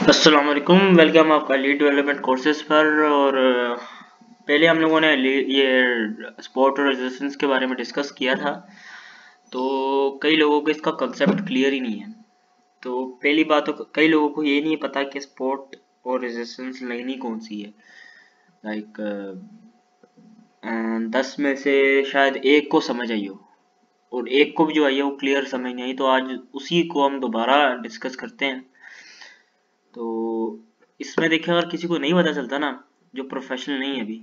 अस्सलाम वालेकुम, वेलकम आपका लीड डेवलपमेंट कोर्सेज पर। और पहले हम लोगों ने ये स्पोर्ट और रेजिस्टेंस के बारे में डिस्कस किया था। तो कई लोगों को इसका कंसेप्ट क्लियर ही नहीं है। तो पहली बात तो कई लोगों को ये नहीं पता कि स्पोर्ट और रेजिस्टेंस लाइन ही कौन सी है। लाइक 10 में से शायद एक को समझ आई हो, और एक को भी जो आई है वो क्लियर समझ नहीं आई। तो आज उसी को हम दोबारा डिस्कस करते हैं। तो इसमें देखिए, अगर किसी को नहीं पता चलता ना, जो प्रोफेशनल नहीं है अभी,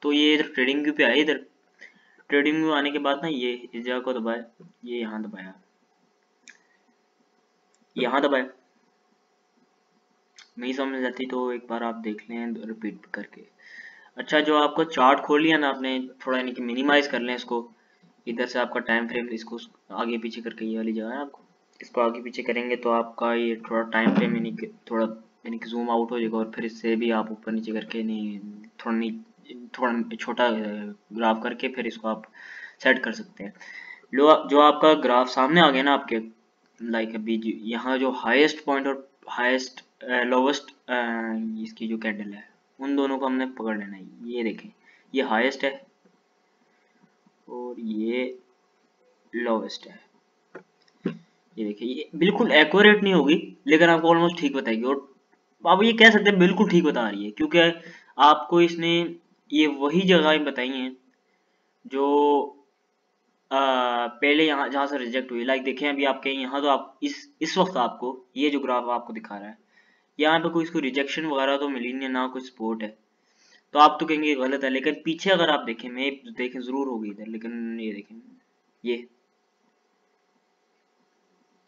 तो ये इधर ट्रेडिंग व्यू पे आए। इधर ट्रेडिंग व्यू आने के बाद ना, ये इस जगह को दबाए, ये यहाँ दबाया, यहाँ दबाए। नहीं समझ आती तो एक बार आप देख लें रिपीट करके। अच्छा, जो आपको चार्ट खोल लिया ना आपने, थोड़ा यानी कि मिनिमाइज कर लें इसको। इधर से आपका टाइम फ्रेम, इसको आगे पीछे करके, ये वाली जगह है आपको, इसको आगे पीछे करेंगे तो आपका ये थोड़ा टाइम फ्रेम यानी कि थोड़ा यानी कि जूम आउट हो जाएगा। और फिर इससे भी आप ऊपर नीचे करके, नहीं थोड़ा छोटा ग्राफ करके फिर इसको आप सेट कर सकते हैं। जो आपका ग्राफ सामने आ गया ना आपके, लाइक अभी यहाँ जो हाईएस्ट पॉइंट और हाईएस्ट लोवेस्ट इसकी जो कैंडल है, उन दोनों को हमने पकड़ लेना है। ये देखें, ये हाईएस्ट है और ये लोवेस्ट है। ये देखिए, ये बिल्कुल एक्यूरेट नहीं होगी, लेकिन आपको ऑलमोस्ट ठीक बताएगी। और आप ये कह सकते हैं बिल्कुल ठीक बता रही है, क्योंकि आपको इसने ये वही जगह बताई हैं जो पहले यहाँ जहाँ से रिजेक्ट हुई। लाइक देखें, अभी आपके यहाँ तो आप इस वक्त आपको ये जो ग्राफ आपको दिखा रहा है, यहाँ पे कोई इसको रिजेक्शन वगैरह तो मिली नहीं है, ना कोई सपोर्ट है। तो आप तो कहेंगे गलत है, लेकिन पीछे अगर आप देखें, मैं देखें जरूर होगी इधर, लेकिन ये देखें, ये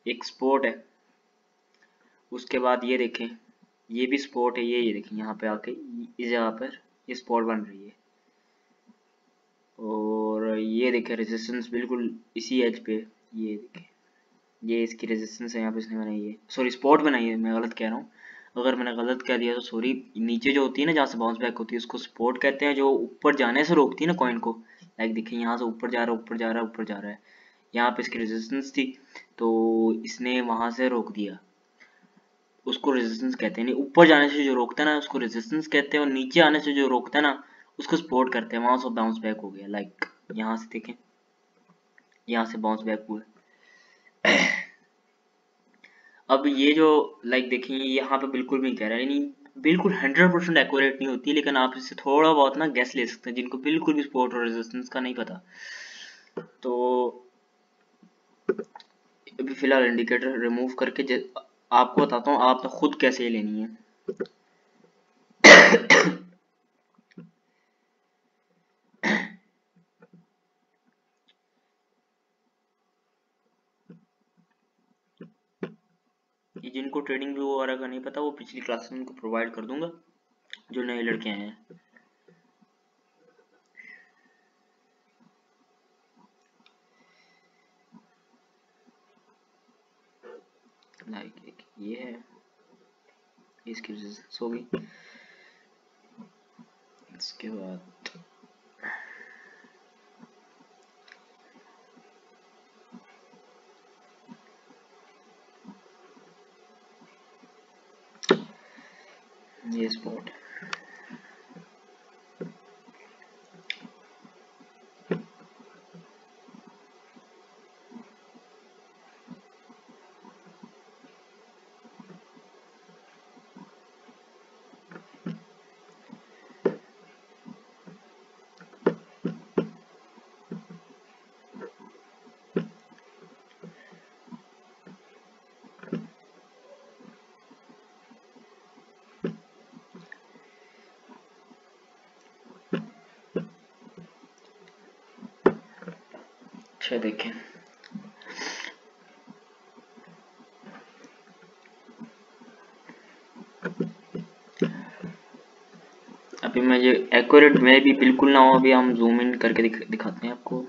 एक सपोर्ट है। उसके बाद ये देखें, ये भी स्पॉट है। ये देखें, यहाँ पे आके इस जगह पर ये स्पॉट बन रही है। और ये देखें रेजिस्टेंस बिल्कुल इसी एज पे। ये देखें, ये इसकी रेजिस्टेंस है, यहाँ पे इसने बनाई है, सॉरी स्पॉट बनाई है, मैं गलत कह रहा हूँ। अगर मैंने गलत कह दिया तो सॉरी। नीचे जो होती है ना, जहाँ से बाउंस बैक होती है, उसको स्पॉट कहते हैं। जो ऊपर जाने से रोकती है ना कॉइन को, लाइक देखिए यहाँ से ऊपर जा रहा है, ऊपर जा रहा है, ऊपर जा रहा है। यहाँ पे इसकी रेजिस्टेंस थी, तो इसने वहां से रोक दिया, उसको रेजिस्टेंस कहते हैं। नहीं, ऊपर जाने से जो रोकता है ना, उसको रेजिस्टेंस कहते हैं। और नीचे आने से जो रोकता है ना, उसको सपोर्ट करते हैं। वहां से बाउंस बैक हो गया। लाइक यहाँ से देखें, यहाँ से बाउंस बैक हुआ। अब ये जो लाइक देखें, यहाँ पे बिल्कुल भी कह रहा है, नहीं बिल्कुल 100% एक्यूरेट नहीं होती, लेकिन आप इससे थोड़ा बहुत ना गैस ले सकते हैं, जिनको बिल्कुल भी सपोर्ट और रेजिस्टेंस का नहीं पता। तो अभी फिलहाल इंडिकेटर रिमूव करके आपको बताता हूँ आपने खुद कैसे लेनी है। ये जिनको ट्रेडिंग व्यू वगैरह का नहीं पता, वो पिछली क्लास में उनको प्रोवाइड कर दूंगा, जो नए लड़के आए हैं। लाइक एक ये है, इसकी रेजिस्टेंस होगी। इसके बाद ये स्पॉट है। अच्छा देखें, अभी मैं ये एक्यूरेट में भी बिल्कुल ना हो, अभी हम जूम इन करके दिखाते हैं आपको।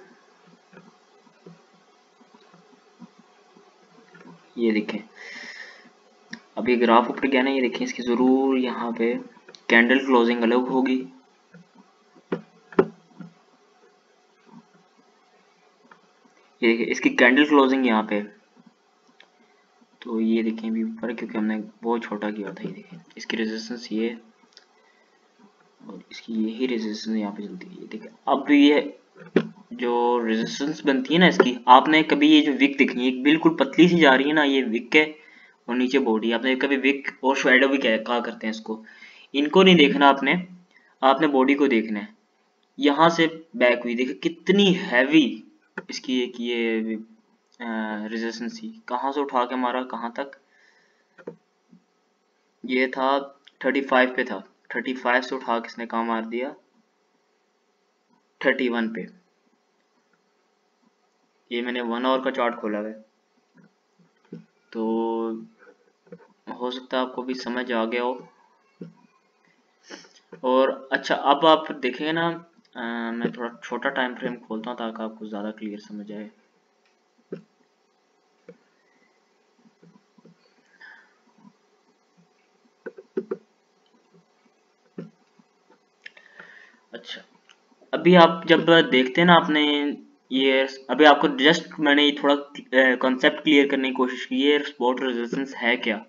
ये देखें, अभी ग्राफ ऊपर गया ना, ये देखें, इसकी जरूर यहाँ पे कैंडल क्लोजिंग अलग होगी। ये देखिए, इसकी कैंडल क्लोजिंग यहाँ पे, तो ये देखें अभी ऊपर है क्योंकि हमने बहुत छोटा किया था। ये देखें इसकी रेजिस्टेंस ये और इसकी यही रेजिस्टेंस यहाँ पे चलती है। ये देखें अब ये जो रेजिस्टेंस बनती है ना इसकी, आपने कभी ये जो विक देखनी है, एक बिल्कुल पतली सी जा रही है ना, ये विक है और नीचे बॉडी। आपने कभी विक और शैडो भी कहा करते हैं इसको, इनको नहीं देखना आपने, आपने बॉडी को देखना है। यहाँ से बैक हुई, देखिए कितनी हैवी इसकी एक ये रेजिस्टेंस थी। कहाँ से उठा के मारा कहाँ तक, ये था 35 पे था, 35 से उठा के इसने कहाँ मार दिया 31 पे। ये मैंने 1 आवर का चार्ट खोला है, तो हो सकता है आपको भी समझ आ गया हो। और अच्छा अब आप देखेंगे ना, मैं थोड़ा छोटा टाइम फ्रेम खोलता हूँ ताकि आपको ज़्यादा क्लियर समझ आए। अच्छा अभी आप जब देखते हैं ना, आपने ये अभी आपको जस्ट मैंने ये थोड़ा कॉन्सेप्ट क्लियर करने की कोशिश की है, स्पॉट रेजिस्टेंस है क्या।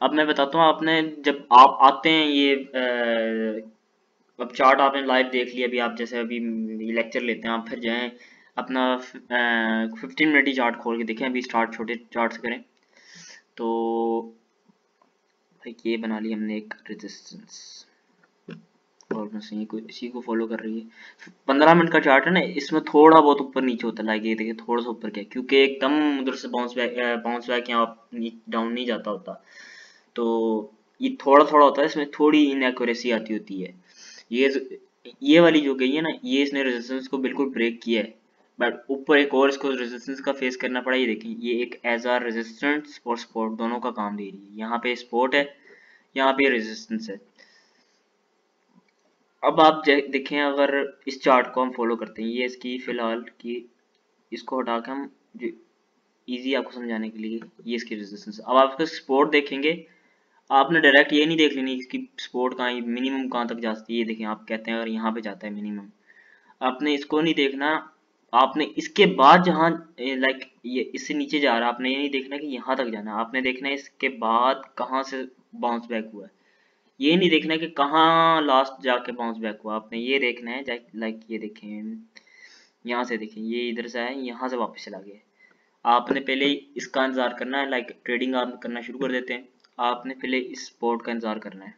अब मैं बताता हूँ, आपने जब आप आते हैं ये अब चार्ट आपने लाइव देख लिया, अभी आप जैसे अभी लेक्चर लेते हैं, आप फिर जाएं अपना 15 मिनट ही चार्ट खोल के देखें। अभी स्टार्ट छोटे चार्ट से करें तो भाई ये बना लिया हमने एक रेजिस्टेंस और बस इसी को फॉलो कर रही है। 15 मिनट का चार्ट है ना, इसमें थोड़ा बहुत ऊपर नीचे होता है, लाइक ये देखिए थोड़ा सा ऊपर क्या, क्योंकि एकदम उधर से बाउंस बैक यहाँ डाउन नहीं जाता होता, तो ये थोड़ा थोड़ा होता है, इसमें थोड़ी इनएक्यूरेसी आती होती है। ये वाली जो गई है ना, ये इसने रेजिस्टेंस को बिल्कुल ब्रेक किया है, बट ऊपर एक और इसको रेजिस्टेंस का फेस करना पड़ा। ये देखिए ये एक एज आ रेजिस्टेंस और सपोर्ट दोनों का काम दे रही है। यहाँ पे सपोर्ट है, यहाँ पे रेजिस्टेंस है। अब आप देखें, अगर इस चार्ट को हम फॉलो करते हैं, ये इसकी फिलहाल की, इसको हटा के हम जो इजी आपको समझाने के लिए, ये इसकी रेजिस्टेंस। अब आप इसका सपोर्ट देखेंगे, आपने डायरेक्ट ये नहीं देख लेनी इसकी सपोर्ट कहाँ मिनिमम कहाँ तक जाती है। ये देखें आप कहते हैं अगर यहाँ पे जाता है मिनिमम, आपने इसको नहीं देखना, आपने इसके बाद जहाँ लाइक ये इससे नीचे जा रहा है, आपने ये नहीं देखना कि यहाँ तक जाना है, आपने देखना है इसके बाद कहाँ से बाउंस बैक हुआ है। ये नहीं देखना है कि कहाँ लास्ट जाके बाउंस बैक हुआ, आपने ये देखना है लाइक ये देखें, यहाँ से देखें ये इधर से आया, यहाँ से वापस चला गया। आपने पहले इसका इंतजार करना है, लाइक ट्रेडिंग आप करना शुरू कर देते हैं, आपने पहले इस स्पॉट का इंतजार करना है।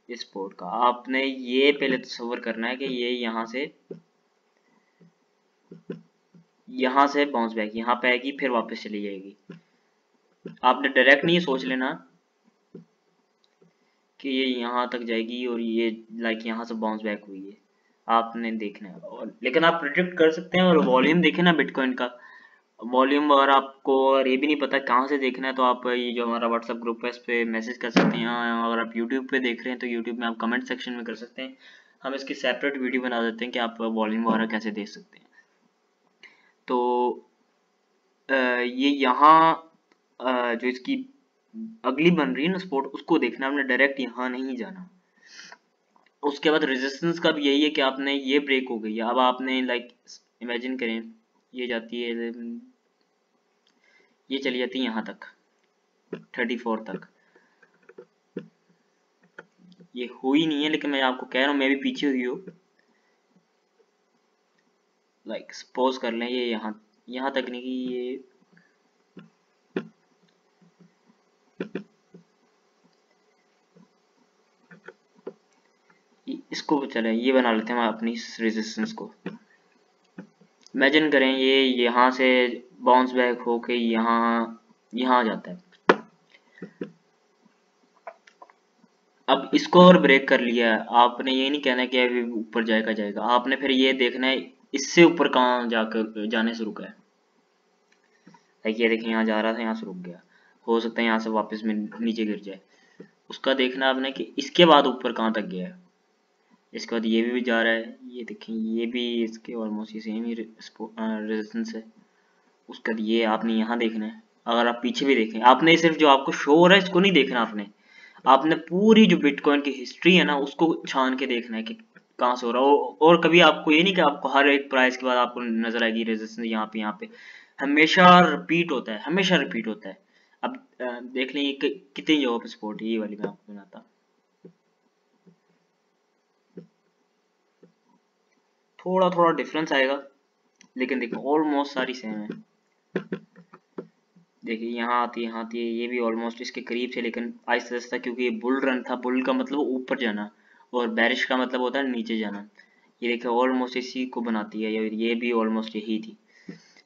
इस स्पॉट का आपने ये पहले तस्वर करना है कि ये यहाँ से बाउंस बैक यहाँ पे आएगी, फिर वापस चली जाएगी। आपने डायरेक्ट नहीं सोच लेना कि ये यहाँ तक जाएगी और ये लाइक यहाँ से बाउंस बैक हुई है, आपने देखना है। और लेकिन आप प्रिडिक्ट कर सकते हैं। और वॉल्यूम देखें ना बिटकॉइन का वॉल्यूम, अगर आपको और ये भी नहीं पता कहाँ से देखना है, तो आप ये जो हमारा व्हाट्सएप ग्रुप है इस पर मैसेज कर सकते हैं। अगर आप यूट्यूब पे देख रहे हैं तो यूट्यूब में आप कमेंट सेक्शन में कर सकते हैं, हम इसकी सेपरेट वीडियो बना देते हैं कि आप वॉल्यूम वगैरह कैसे देख सकते हैं। तो ये यहाँ जो इसकी अगली बन रही है ना स्पॉट, उसको देखना, आपने डायरेक्ट यहाँ नहीं जाना। उसके बाद रेजिस्टेंस का भी यही है कि आपने ये ब्रेक हो गई है, अब आपने लाइक इमेजिन करें ये जाती है, ये चली जाती है यहाँ तक 34 तक, ये हुई नहीं है, लेकिन मैं आपको कह रहा हूँ मैं भी पीछे हुई हूँ। लाइक सपोज कर लें ये यहाँ तक नहीं कि ये इसको चले ये बना लेते हैं हम अपनी रेजिस्टेंस को। इमेजिन करें ये यहाँ से बाउंस बैक होके यहाँ जाता है। अब इसको और ब्रेक कर लिया है, आपने ये नहीं कहना कि अभी ऊपर जाएगा, आपने फिर ये देखना है इससे ऊपर कहाँ जाकर जाने से रुका है। लाइक ये देखिए यहाँ जा रहा था, यहाँ से रुक गया, हो सकता है यहाँ से वापस में नीचे गिर जाए। उसका देखना आपने कि इसके बाद ऊपर कहाँ तक गया है। इसके बाद ये भी जा रहा है, ये देखें ये भी इसके ऑलमोस्ट ये सेम ही रेजिस्टेंस है। उसके बाद ये आपने यहाँ देखना है। अगर आप पीछे भी देखें, आपने सिर्फ जो आपको शो हो रहा है इसको नहीं देखना, आपने पूरी जो बिटकॉइन की हिस्ट्री है ना उसको छान के देखना है कि कहाँ से हो रहा हो। और कभी आपको ये नहीं कि आपको हर एक प्राइस के बाद आपको नजर आएगी रेजिस्टेंस यहाँ पे हमेशा रिपीट होता है, हमेशा रिपीट होता है। अब देख लें कितनी जगहों पे सपोर्ट है, ये वाली मैं आपको बनाता, थोड़ा थोड़ा डिफरेंस आएगा लेकिन देखो ऑलमोस्ट सारी सेम है। देखिए यहाँ आती है, ये भी ऑलमोस्ट इसके करीब से, लेकिन आहिस्ता आहिस्ता, क्योंकि ये बुल रन था, बुल का मतलब ऊपर जाना और बैरिश का मतलब होता है नीचे जाना। ये देखिए ऑलमोस्ट इसी को बनाती है, ये भी ऑलमोस्ट यही थी।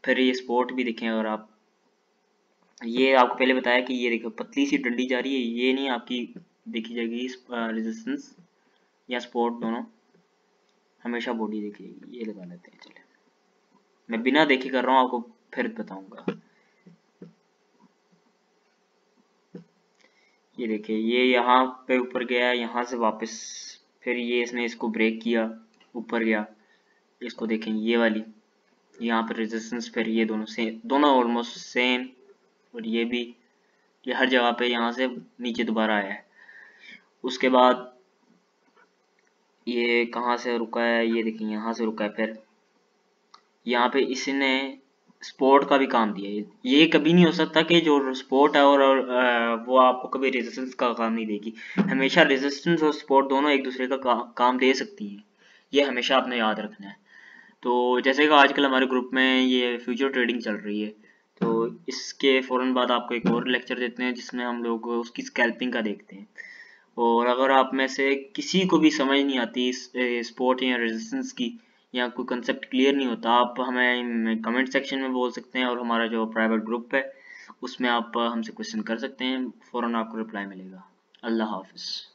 फिर ये स्पोर्ट भी देखें अगर आप, ये आपको पहले बताया कि ये देखो पतली सी डंडी जा रही है, ये नहीं आपकी देखी जाएगी रेजिस्टेंस या स्पोर्ट दोनों, हमेशा बॉडी देखिए। ये लगा लेते हैं, चले मैं बिना देखे कर रहा हूँ आपको फिर बताऊंगा। ये देखिए ये यहाँ पे ऊपर गया, यहाँ से वापस, फिर ये इसने इसको ब्रेक किया, ऊपर गया। इसको देखें ये वाली, यहाँ पर रेजिस्टेंस, फिर ये दोनों सेम, दोनों ऑलमोस्ट सेम। और ये भी, ये हर जगह पे यहाँ से नीचे दोबारा आया है। उसके बाद ये कहाँ से रुका है, ये देखिए यहाँ से रुका है। फिर यहाँ पे इसने स्पोर्ट का भी काम दिया है। ये कभी नहीं हो सकता कि जो स्पोर्ट है और वो आपको कभी रेजिस्टेंस का काम नहीं देगी। हमेशा रेजिस्टेंस और स्पोर्ट दोनों एक दूसरे का काम दे सकती हैं, ये हमेशा आपने याद रखना है। तो जैसे कि आजकल हमारे ग्रुप में ये फ्यूचर ट्रेडिंग चल रही है, तो इसके फ़ौरन बाद आपको एक और लेक्चर देते हैं जिसमें हम लोग उसकी स्कैल्पिंग का देखते हैं। और अगर आप में से किसी को भी समझ नहीं आती स्पोर्ट या रेजिस्टेंस की, या कोई कंसेप्ट क्लियर नहीं होता, आप हमें कमेंट सेक्शन में बोल सकते हैं, और हमारा जो प्राइवेट ग्रुप है उसमें आप हमसे क्वेश्चन कर सकते हैं, फ़ौरन आपको रिप्लाई मिलेगा। अल्लाह हाफिज़।